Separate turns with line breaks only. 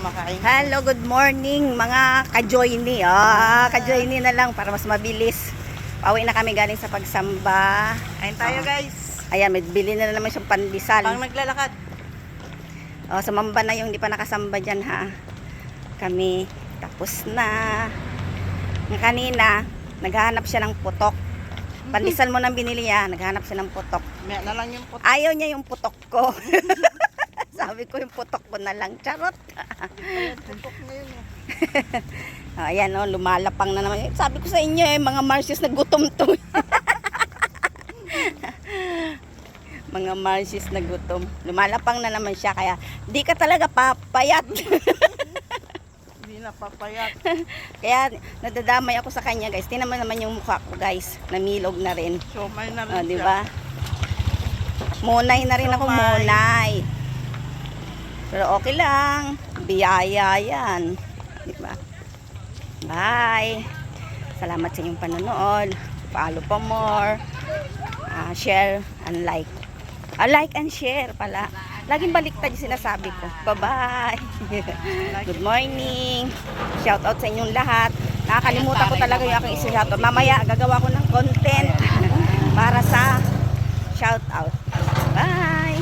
kumakain.
Hello, good morning mga ka-joiny. Ka-joiny na lang para mas mabilis. Pauwi na kami galing sa pagsamba.
Kain tayo guys.
Ayan, may bili na naman siyang pandesal.
Pang naglalakad.
Sumamba na yung hindi pa nakasamba dyan ha. Kami tapos na. Yung kanina, naghahanap siya ng putok. Pandesal mo nang binili yan, naghahanap siya ng putok.
May na lang yung putok.
Ayaw niya yung putok ko. Sabi ko yung putok ko na lang. Charot.
Putok na yun eh.
Ayan lumalapang na naman. Sabi ko sa inyo mga Marcius na gutom to. Mga Marcius na gutom. Lumalapang na naman siya kaya di ka talaga papayat.
Hindi na papayat.
Kaya nadadamay ako sa kanya guys. Tingnan mo naman yung mukha ko guys. Namilog na rin.
So may na rin
Di
siya.
ba? Munay na rin ako,
Siomay.
munay. Pero okay lang. Biyaya yan. Di ba? Bye. Salamat sa inyong panonood. Follow pa more. Share and like. Like and share pala. Laging baliktad yung sinasabi ko. Bye-bye. Good morning. Shout out sa inyong lahat. Nakakalimutan ko talaga yung aking isi-shoutout. Mamaya gagawa ko ng content para sa shout out. Bye.